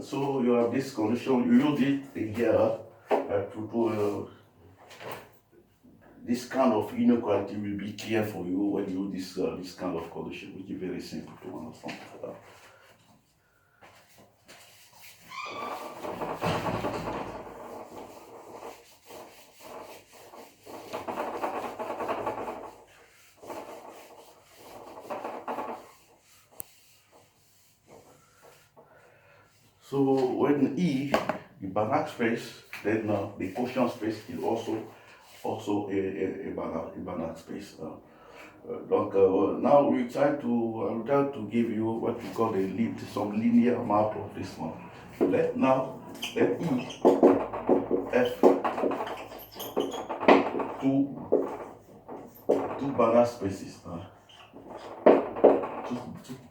So you have this condition, you use it here this kind of inequality will be clear for you when you use this kind of condition, which is very simple to understand. So when E is Banach space, then the quotient space is also a Banach space. Now we try to give you what we call some linear map of this one. Let E F two Banach spaces,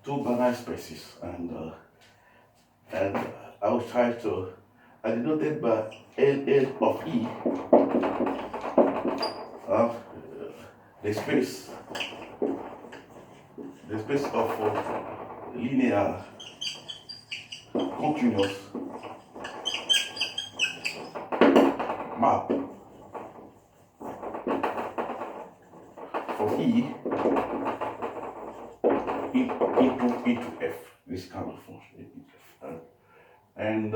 two Banach spaces, and I will try to denote it by L of E, the space of linear continuous map for E into F, this kind of function. And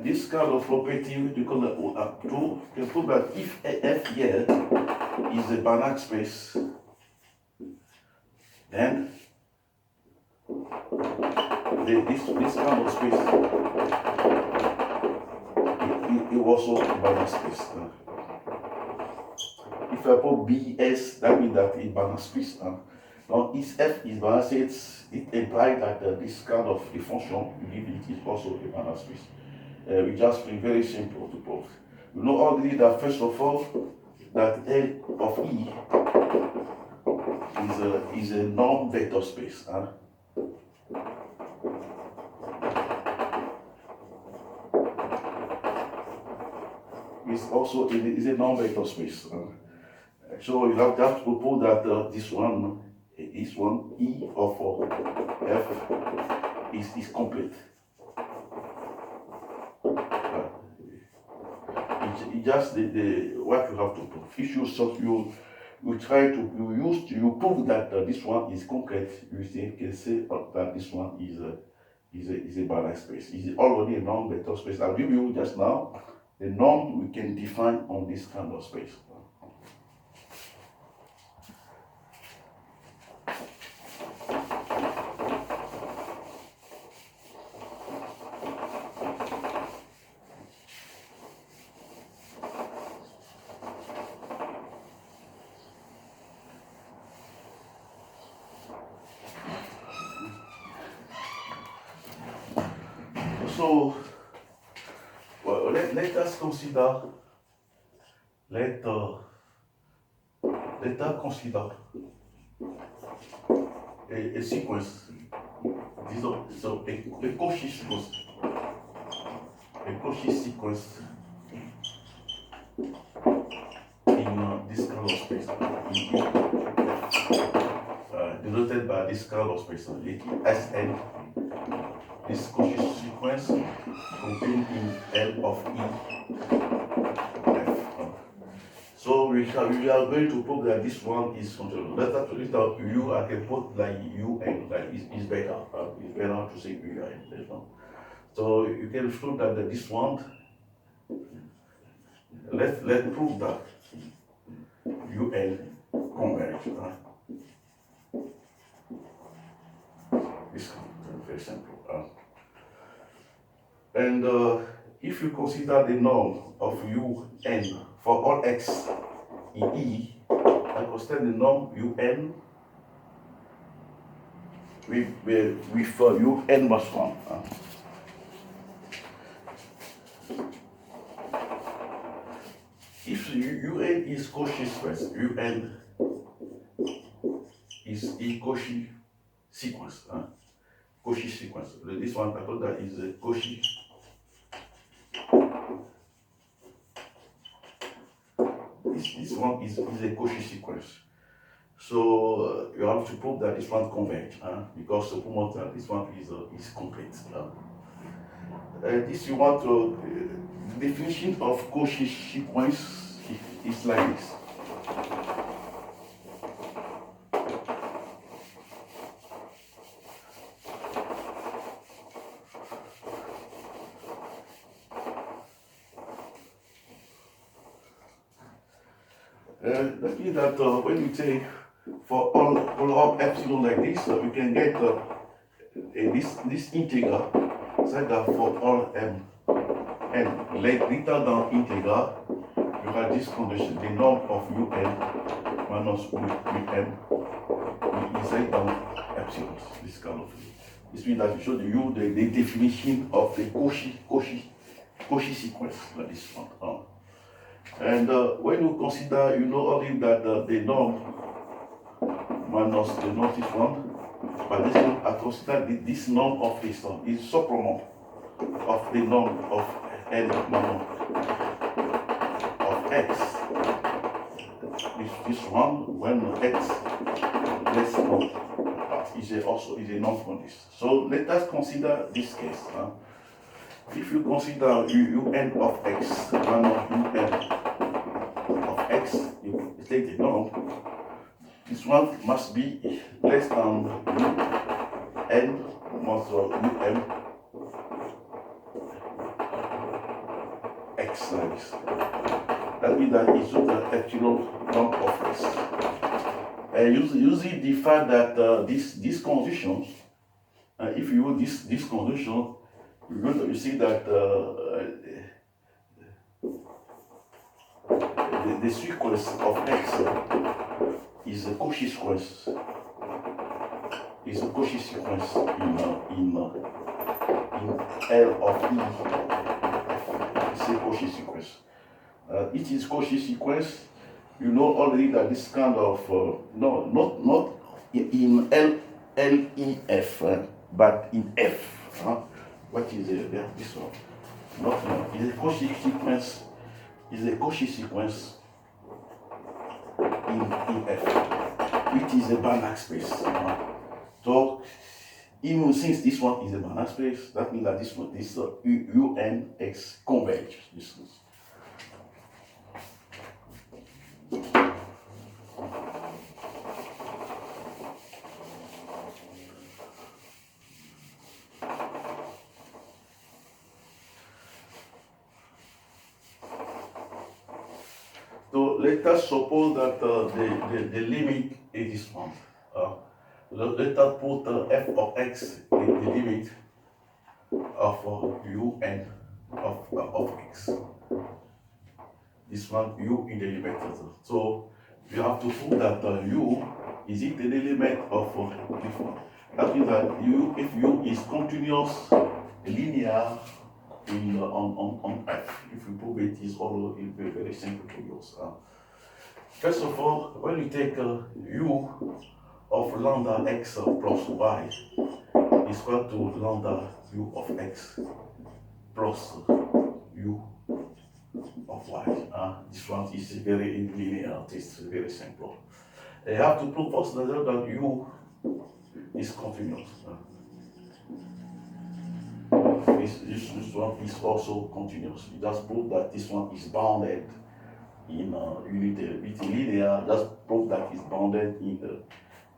this kind of property, we call it to prove that if F here is a Banach space, then this kind of space it also a Banach space. If I put BS, that means that it's Banach space. Now, if F is Banach, it implies that this kind of the function you give it is also a Banach space. We just been very simple to prove. We know already that first of all that L of E is a non-vector space. It's also is a non-vector space. So you have just to prove that this one E of F is complete. It's just what you have to prove. If you prove that this one is concrete, you can say that this one is a Banach space. It's already a non-vector space. I'll give you just now the norm we can define on this kind of space. So, well, let us consider, let us consider a sequence, so a Cauchy sequence, in this kind of space, denoted by this kind of space, Sn. This Cauchy sequence contained in L of E F. So we are going to prove that this one is functional. Let's actually start U. I can put like UN, like is better. It's better to say UN. So you can prove that this one. Let's prove that UN converge. This is very simple. And if you consider the norm of UN for all x in E, I consider the norm UN with UN plus 1. If UN is Cauchy sequence, UN is a Cauchy sequence. Cauchy sequence. This one I thought that is a Cauchy. This one is a Cauchy sequence. So you have to prove that this one converge, because the proof that this one is complete. This you want to, the definition of Cauchy sequence is like this. That means that when you take for all of epsilon like this, we can get this integer, such that for all m, and later down integer, you have this condition, the norm of un minus un inside down epsilon, this kind of thing. This means that we show you the definition of the Cauchy sequence, like this one. And when you consider, you know only that the norm minus the norm is one, but this one, I consider this norm of this norm is supplement of the norm of n minus of x. This one, when x less than is also is a norm from this. So let us consider this case. If you consider un of x minus un of x, you take the norm. This one must be less than n minus un x like this. That means that it's just the epsilon norm of x. And using the fact that this condition, if you use this condition, you see that the sequence of x is a Cauchy sequence. Is a Cauchy sequence in L of E. It's a Cauchy sequence. It is Cauchy sequence. You know already that this kind of not in LEF, but in F. What is this one? Not is a Cauchy sequence. Is a Cauchy sequence in F, which is a Banach space. So even since this one is a Banach space, that means that this one, this UNX converge. This is. So let us suppose that the limit is this one. Let us put f of x in the limit of un of x. This one u in the limit. So you have to prove that u is in the limit of this one. That means that if u is continuous, linear on f. If you prove it is all very, very simple to use. First of all, when you take u of lambda x plus y is equal to lambda u of x plus u of y. This one is very linear, it's very simple. You have to prove first that u is continuous. This one is also continuous. You just prove that this one is bounded in unit linear. Just prove that it's bounded in the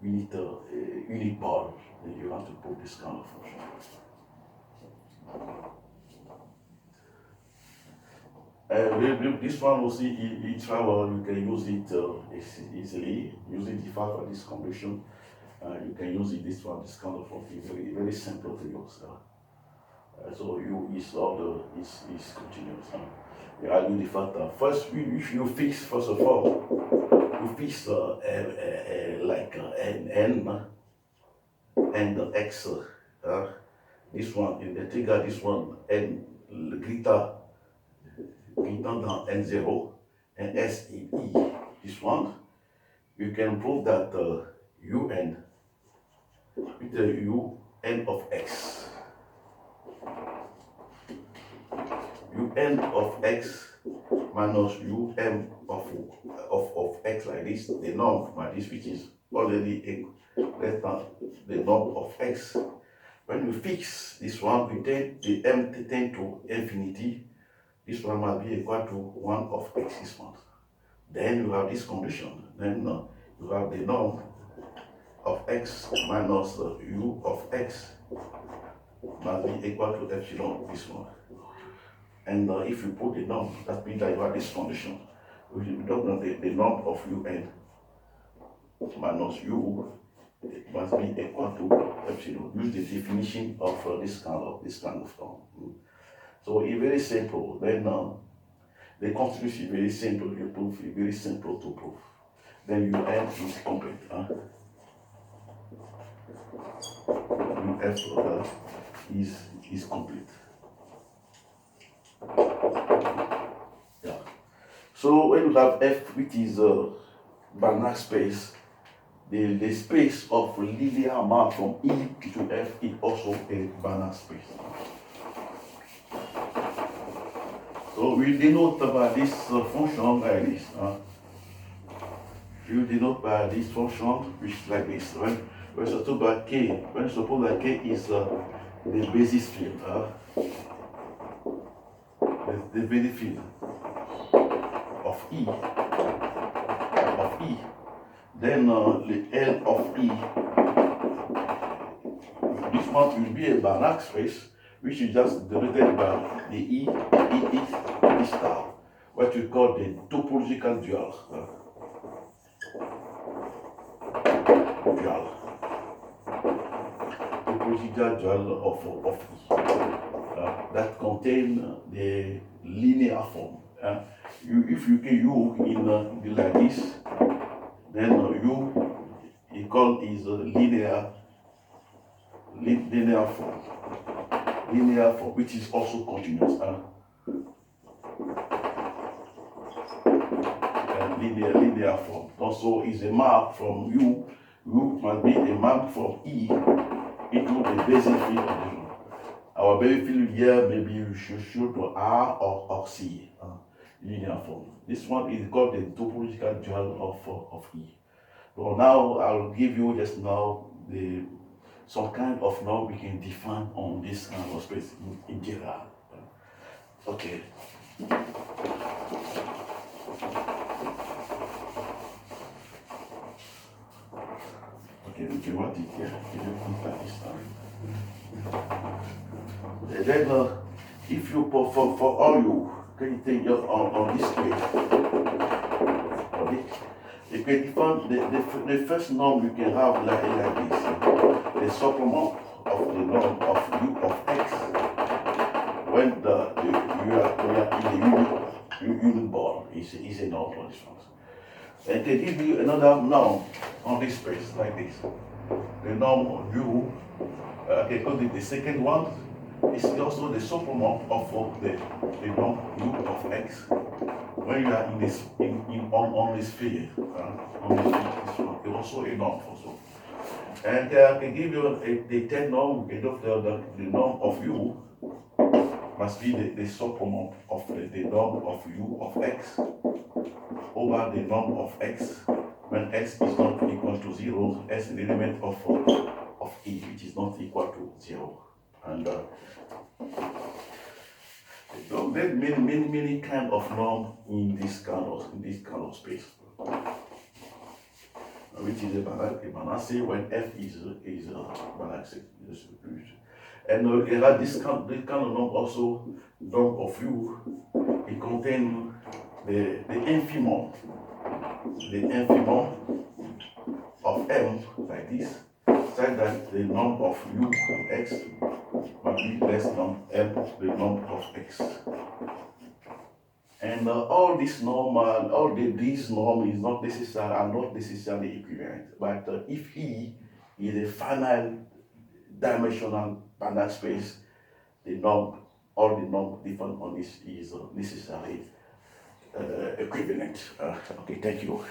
unit bar. You have to prove this kind of function. This one also in travel you can use it easily. Using the fact of this condition, you can use it. This one, this kind of function, very, very simple to use. So u is all is continuous. You argue the fact that first, if you fix, first of all, you fix like n and the x. This one in the trigger, this one n greater than n0 and s in e. This one, you can prove that un with the un of x. Un of x minus of x like this, the norm like this, which is already less than the norm of x. When you fix this one, we take the m tend to infinity. This one must be equal to 1 of x is 1. Then you have this condition. Then you have the norm of x minus u of x must be equal to epsilon, this one. And if you put the norm, that means that you have this condition. We don't know the norm of un minus u must be equal to epsilon. Use the definition of this kind of term. So it's very simple. Then the constitution is very simple to prove. It's very simple to prove. Then un is complete. UF is complete. Yeah. So when you have F, which is a Banach space, the space of linear map from E to F is also a Banach space. So we denote by this function like this. You denote by this function, which is like this. When suppose that K, when suppose that K is the basis field, the basis field of E, then the L of E, this one will be a Banach space, which is just denoted by the E star, what we call the topological dual. Topological dual of E that contain the linear form. If you can U in like this, then U equal is linear form, which is also continuous. Linear form. Also is a map from U. U must be a map from E into the basic field of the room. Our basic field here maybe you should show to R or C. Linear form. This one is called the topological dual of E. So now I'll give you just now some kind of norm we can define on this kind of space in general. Okay. Okay, we can write it here. Then if you put for all you can you take just on this page. Okay. You can define the first norm you can have like this. The supplement of the norm of u of x when you are in the unit ball is a norm for this one. And can give you another norm on this space like this. The norm of u, I can call it the second one, is also the supplement of the norm u of x when you are in this on this sphere. On this sphere, it's also a norm also. And I can give you the 10 norm, the norm of u must be the supplement of the norm of u of x over the norm of x when x is not equal to 0 as an element of E, which is not equal to 0. And there are many kind of norm in this kind of space, which is a Banach when f is Banach. And this kind of norm also norm of u. It contains the infimum of m like this, such that the norm of u of x must be less than m the norm of x. And all this norm, these norms are not necessarily equivalent. But if E is a finite dimensional Banach space, all the norm different on this is necessarily equivalent. Okay, thank you.